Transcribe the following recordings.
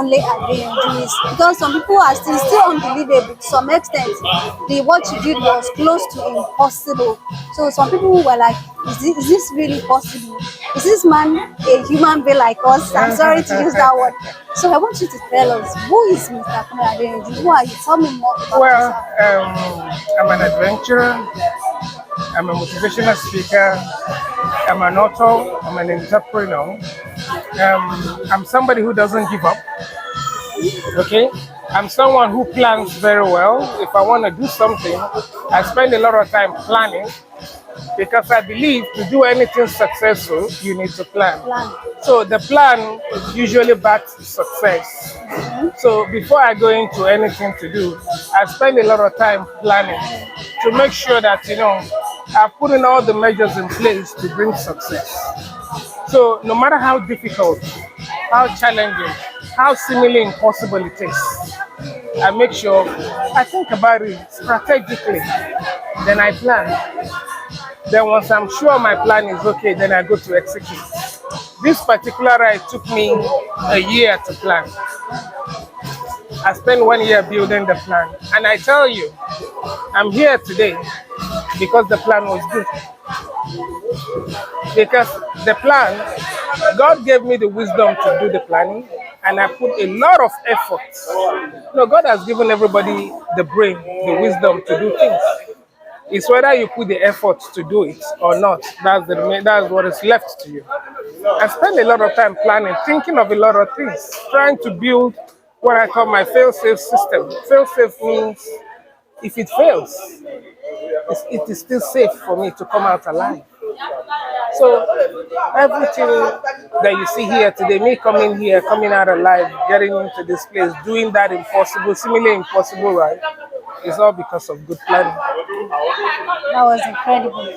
Kunle Adeyanju is because some people are still unbelievable to some extent. What you did was close to impossible. So some people were like, is this really possible? Is this man a human being like us? I'm sorry to use that word. So I want you to tell us, who is Mr. Kunle Adeyanju? Who are you? Tell me more about Well, yourself. I'm an adventurer. I'm a motivational speaker. I'm an author. I'm an entrepreneur. I'm somebody who doesn't give up. Okay, I'm someone who plans very well. If I want to do something, I spend a lot of time planning because I believe to do anything successful, you need to plan. Plan. So the plan is usually back to success. So before I go into anything to do, I spend a lot of time planning to make sure that I've put in all the measures in place to bring success. So no matter how difficult, how challenging, how seemingly impossible it is, I make sure I think about it strategically. Then I plan. Then once I'm sure my plan is okay, then I go to execute. This particular ride took me a year to plan. I spent 1 year building the plan. And I tell you, I'm here today because the plan was good. Because the plan, God gave me the wisdom to do the planning, and I put a lot of effort. God has given everybody the brain, the wisdom to do things. It's whether you put the effort to do it or not. That's what is left to you. I spend a lot of time planning, thinking of a lot of things, trying to build what I call my fail-safe system. Fail-safe means if it fails, it is still safe for me to come out alive. So everything that you see here today, me coming here, coming out alive, getting into this place, doing that impossible, seemingly impossible, right? It's all because of good planning. That was incredible.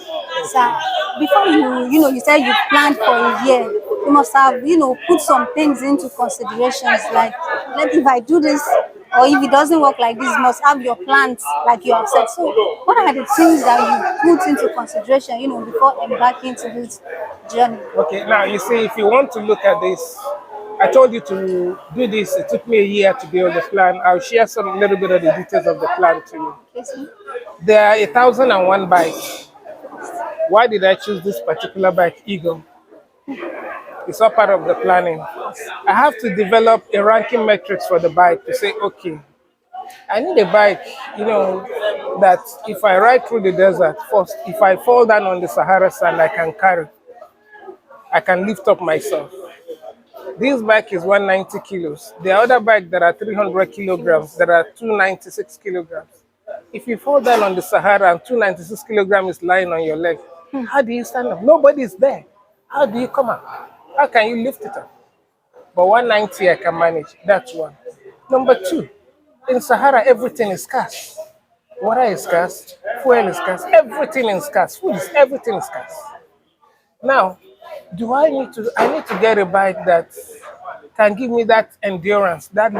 So before you said you planned for a year. You must have, put some things into considerations like, if I do this, or if it doesn't work like this, you must have your plans, like you have said. So what are the things that you put into consideration, before embarking into this journey? Okay, now you see, if you want to look at this, I told you to do this. It took me a year to build the plan. I'll share some little bit of the details of the plan to you. Yes, sir. There are 1,001 bikes. Why did I choose this particular bike, Eagle? It's all part of the planning. I have to develop a ranking metrics for the bike to say, okay, I need a bike, that if I ride through the desert, first, if I fall down on the Sahara sand, I can carry. I can lift up myself. This bike is 190 kilos. The other bike that are 300 kilograms, there are 296 kilograms. If you fall down on the Sahara and 296 kilograms is lying on your leg, how do you stand up? Nobody is there. How do you come up? How can you lift it up? But 190 I can manage. That's one. Number two, in Sahara, everything is scarce. Water is scarce, fuel is scarce, everything is scarce, everything is scarce. Now, I need to get a bike that can give me that endurance, that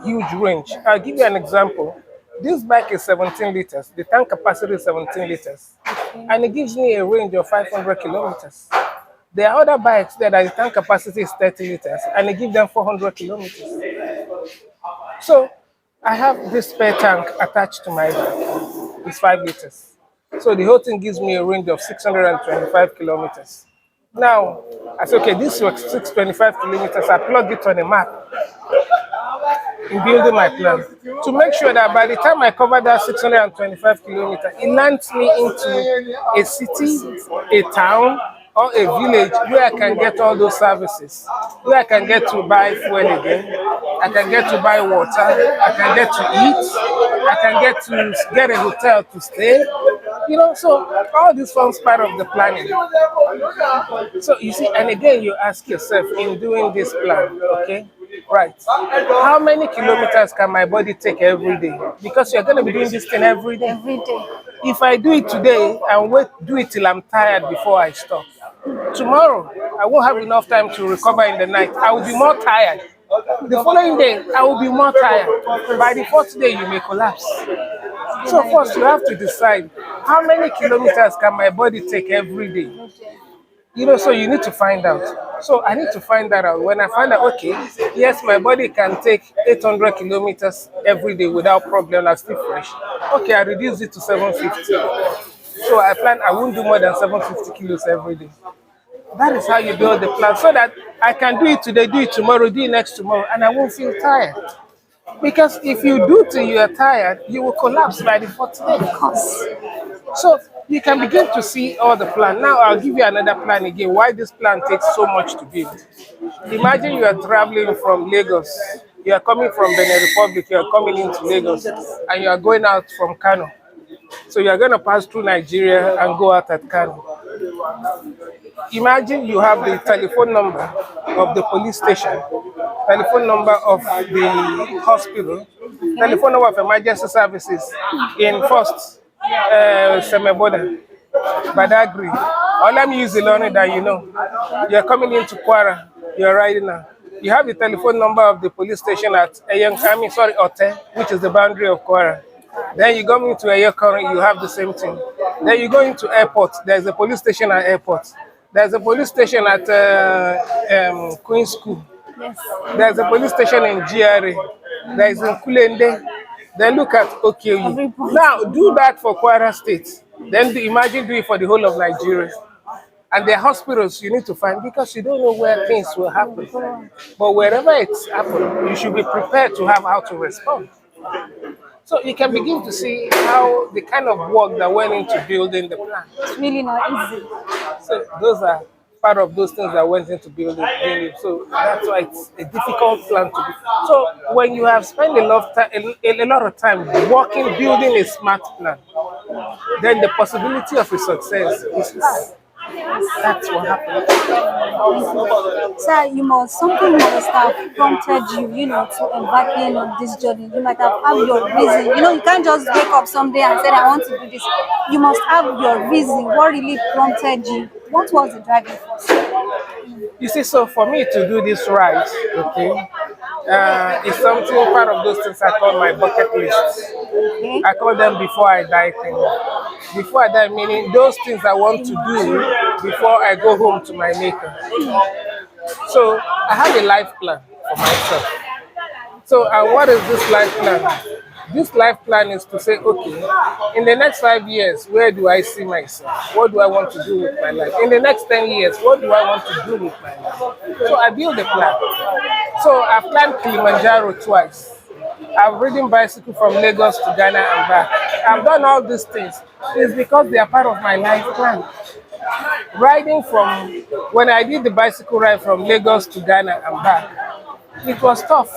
huge range. I'll give you an example. This bike is 17 liters. The tank capacity is 17 liters. And it gives me a range of 500 kilometers. There are other bikes that the tank capacity is 30 liters and it gives them 400 kilometers. So I have this spare tank attached to my bike. It's 5 liters. So the whole thing gives me a range of 625 kilometers. Now, I said, okay, this works 625 kilometers. I plug it on a map in building my plan to make sure that by the time I cover that 625 kilometers, it lands me into a city, a town, or a village where I can get all those services, where I can get to buy fuel again, I can get to buy water, I can get to eat, I can get a hotel to stay. So all this forms part of the planning. So you see, and again, you ask yourself in doing this plan, okay, right, how many kilometers can my body take every day? Because you're going to be doing this thing every day. Every day. If I do it today and do it till I'm tired before I stop, tomorrow I won't have enough time to recover in the night. I will be more tired. The following day, I will be more tired. By the fourth day, you may collapse. So first, you have to decide how many kilometers can my body take every day. So you need to find out. So I need to find that out. When I find out, okay, yes, my body can take 800 kilometers every day without problem, I'm still fresh. Okay, I reduce it to 750. So I plan I won't do more than 750 kilos every day. That is how you build the plan so that I can do it today, do it tomorrow, do it next tomorrow, and I won't feel tired. Because if you do till you are tired, you will collapse by the fourth day. Of course. So you can begin to see all the plan. Now I'll give you another plan again. Why this plan takes so much to build. Imagine you are traveling from Lagos. You are coming from Benin Republic. You are coming into Lagos, and you are going out from Kano. So you are going to pass through Nigeria and go out at Kano. Imagine you have the telephone number of the police station, telephone number of the hospital, telephone number of emergency services in first Semeboda, Badagry. Or let me use the learning that you know. You're coming into Kwara, you're riding now. You have the telephone number of the police station at Ote, which is the boundary of Kwara. Then you go into Ayokari, you have the same thing. Then you go into airport, there's a police station at airport. There's a police station at Queen's School. Yes. There's a police station in GRA. There's in Kulende. Then look at Every OKU. point. Now do that for Kwara State. Then imagine do it for the whole of Nigeria. And the hospitals you need to find because you don't know where things will happen. But wherever it's happened, you should be prepared to have how to respond. So you can begin to see how the kind of work that went into building the plan. It's really not easy. So those are part of those things that went into building it. So that's why it's a difficult plan to do. So when you have spent a lot of time working, building a smart plan, then the possibility of a success is high. That's what happened. Sir, something must have prompted you, to embarking on this journey. You might have your reason. You can't just wake up someday and say, I want to do this. You must have your reason. What really prompted you? What was the driving force? You see, so for me to do this right, okay, it's something part of those things I call my bucket list. Okay. I call them before I die thing. Before I die, meaning those things I want to do before I go home to my maker. So I have a life plan for myself. So what is this life plan? This life plan is to say, okay, in the next 5 years, where do I see myself? What do I want to do with my life? In the next 10 years, what do I want to do with my life? So I build a plan. So I've climbed Kilimanjaro twice. I've ridden bicycle from Lagos to Ghana and back. I've done all these things. It's because they are part of my life plan. Riding when I did the bicycle ride from Lagos to Ghana and back, it was tough.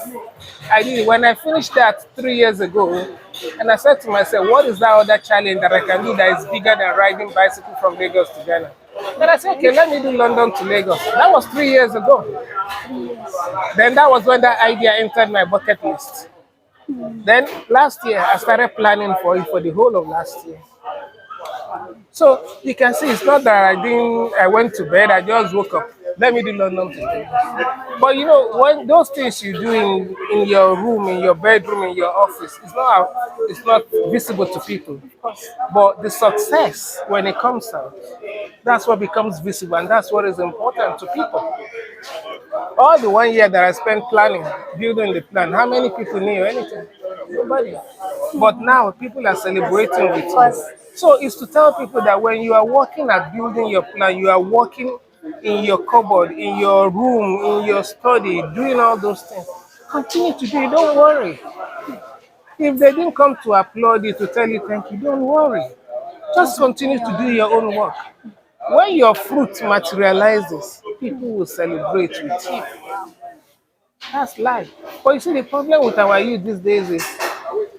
I did it. When I finished that 3 years ago, and I said to myself, what is that other challenge that I can do that is bigger than riding bicycle from Lagos to Ghana? Then I said, okay, let me do London to Lagos. That was 3 years ago. Then that was when that idea entered my bucket list. Then last year, I started planning for it for the whole of last year. So you can see it's not that I went to bed, I just woke up. Let me do London today. But when those things you do in your room, in your bedroom, in your office, it's not visible to people. But the success, when it comes out, that's what becomes visible and that's what is important to people. All the 1 year that I spent planning, building the plan, how many people knew anything? Nobody. But now people are celebrating with you. So it's to tell people that when you are working at building your plan, you are working in your cupboard, in your room, in your study, doing all those things. Continue to do it, don't worry. If they didn't come to applaud you, to tell you thank you, don't worry. Just continue to do your own work. When your fruit materializes, people will celebrate with you. That's life. But you see, the problem with our youth these days is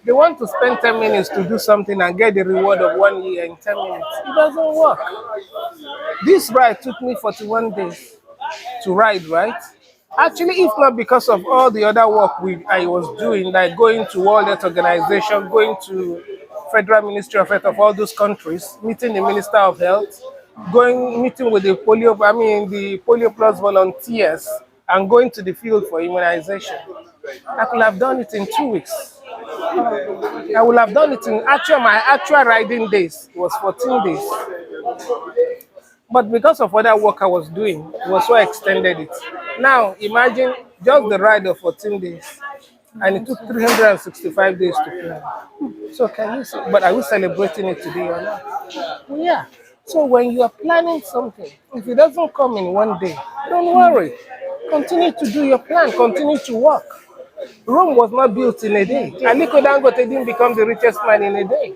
they want to spend 10 minutes to do something and get the reward of 1 year in 10 minutes. It doesn't work. This ride took me 41 days to ride, right? Actually, if not because of all the other work I was doing, like going to World Health Organization, going to Federal Ministry of Health of all those countries, meeting the Minister of Health, meeting with the Polio Plus volunteers, and going to the field for immunization. I could have done it in 2 weeks. I would have done it in my actual riding days was 14 days. But because of other work I was doing, it was so extended it. Now imagine just the ride of 14 days, and it took 365 days to plan. So can you see? But are we celebrating it today or not? Well, yeah. So when you are planning something, if it doesn't come in one day, don't worry. Continue to do your plan. Continue to work. Rome was not built in a day. Aliko Dangote didn't become the richest man in a day.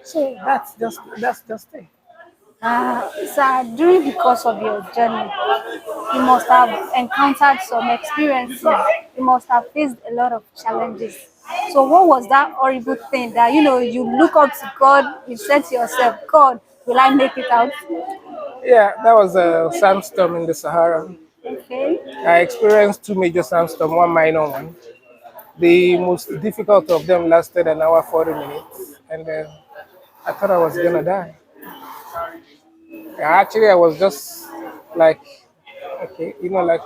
So that's just it. Sir, during the course of your journey, you must have encountered some experiences. You must have faced a lot of challenges. So, what was that horrible thing that you look up to God? You said to yourself, "God, will I make it out?" Yeah, that was a sandstorm in the Sahara. Okay. I experienced two major sandstorms, one minor one. The most difficult of them lasted an hour 40 minutes, and then I thought I was gonna die. Actually, I was just like, okay, like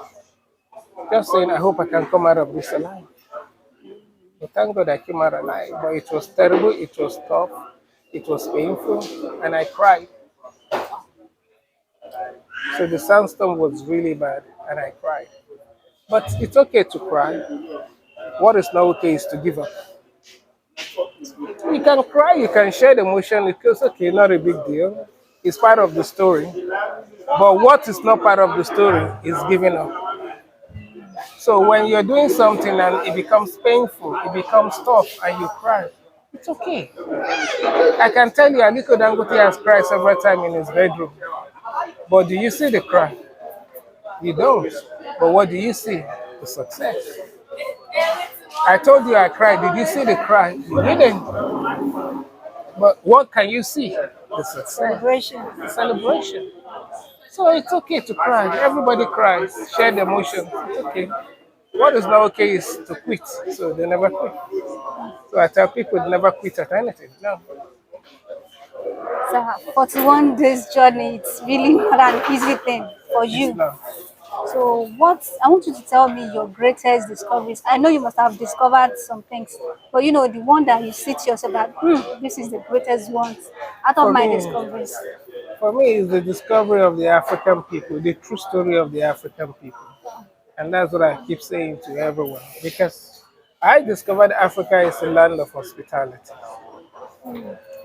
just saying, I hope I can come out of this alive. But thank God I came out alive. But it was terrible, it was tough, it was painful, and I cried. So the sandstorm was really bad, and I cried. But it's okay to cry. What is not okay is to give up. You can cry, you can share the emotion, it feels okay, not a big deal. It's part of the story. But what is not part of the story is giving up. So when you're doing something and it becomes painful, it becomes tough, and you cry, it's okay. I can tell you, Aliko Dangote has cried several times in his bedroom. But do you see the cry? You don't. But what do you see? The success. I told you I cried. Did you see the cry? You didn't. But what can you see? The success. Celebration. The celebration. So it's okay to cry. Everybody cries. Share the emotion. It's okay. What is not okay is to quit. So they never quit. So I tell people they never quit at anything. No, So, 41 days journey, it's really not an easy thing for it's you. not. So, what I want you to tell me your greatest discoveries. I know you must have discovered some things, but the one that you see to yourself that this is the greatest one out of For my me, discoveries. for me, it's the discovery of the African people, the true story of the African people. And that's what I keep saying to everyone. Because I discovered Africa is a land of hospitality.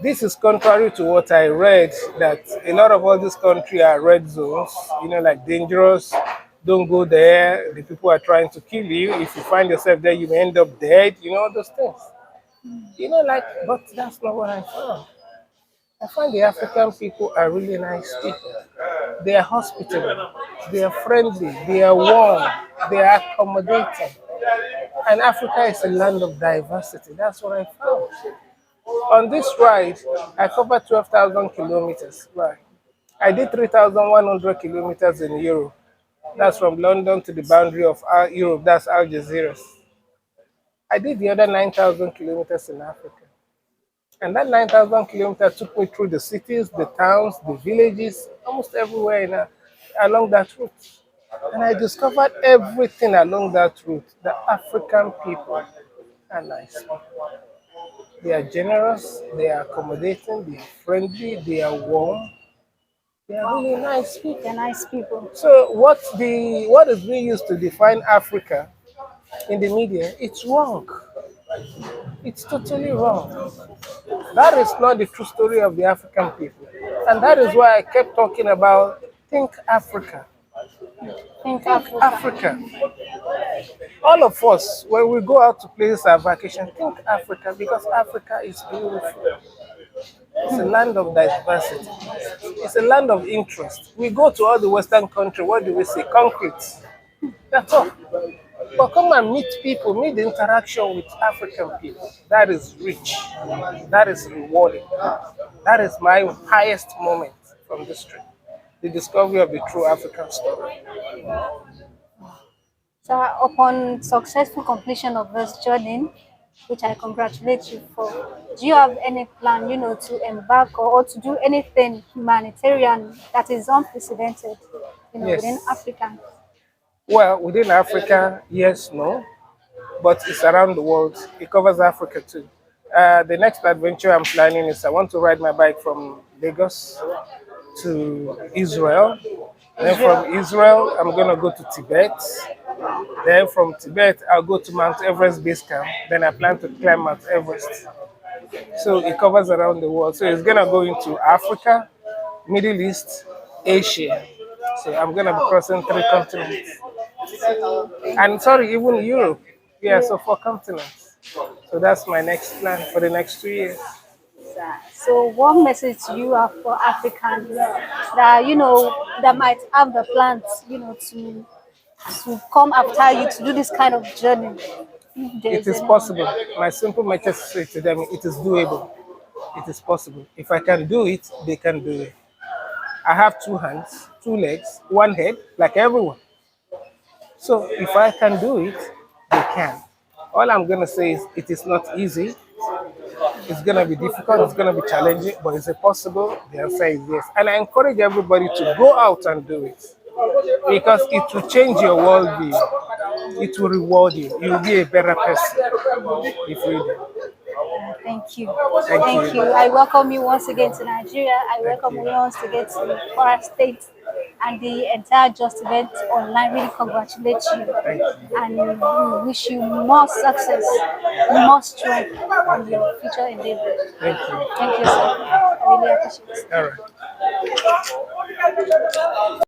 This is contrary to what I read, that a lot of all these countries are red zones, like dangerous. Don't go there. The people are trying to kill you. If you find yourself there, you may end up dead, those things. But that's not what I found. I find the African people are really nice people. They are hospitable, they are friendly, they are warm, they are accommodating. And Africa is a land of diversity. That's what I found. On this ride, I covered 12,000 kilometers. Right. I did 3,100 kilometers in Europe. That's from London to the boundary of Europe. That's Algeciras. I did the other 9,000 kilometers in Africa. And that 9,000 kilometers took me through the cities, the towns, the villages, almost everywhere along that route. And I discovered everything along that route. The African people are nice. They are generous, they are accommodating, they are friendly, they are warm, they are really nice They're people. nice people. So what is being used to define Africa in the media, it's wrong. It's totally wrong. That is not the true story of the African people. And that is why I kept talking about think Africa. Think Think Africa. Africa. All of us, when we go out to places our vacation, think Africa because Africa is beautiful. It's a land of diversity. It's a land of interest. We go to all the Western countries, what do we see? Concrete. That's all. But come and meet people, meet the interaction with African people. That is rich. That is rewarding. That is my highest moment from this trip. The discovery of the true African story. So, upon successful completion of this journey, which I congratulate you for, do you have any plan, to embark or to do anything humanitarian that is unprecedented, within Yes. Africa? Well, within Africa, yes, no, but it's around the world. It covers Africa too. The next adventure I'm planning is I want to ride my bike from Lagos to Israel. Then Israel. from Israel, I'm gonna go to Tibet. Then from Tibet, I'll go to Mount Everest base camp. Then I plan to climb Mount Everest. So it covers around the world. So it's gonna go into Africa, Middle East, Asia. So I'm gonna be crossing three continents. And sorry, even Europe. Yeah, Yeah. so four continents. So that's my next plan for the next 2 years. So, what message do you have for Africans that that might have the plans, to come after you to do this kind of journey? If there It is is anyone. possible. My simple message to them, it is doable. It is possible. If I can do it, they can do it. I have two hands, two legs, one head, like everyone. So if I can do it, they can. All I'm gonna say is it is not easy. It's gonna be difficult. It's gonna be challenging, but is it possible? The answer is yes. And I encourage everybody to go out and do it because it will change your worldview. It will reward you. You will be a better person if you do. Thank you. Thank Thank you. you. I welcome you once again to Nigeria. I Thank welcome you you. once again to Kwara State and the entire Just Event Online. Really congratulate you Thank you. and we wish you more success, more strength in your future endeavors. Thank you. Thank you, sir. I really appreciate it. All right.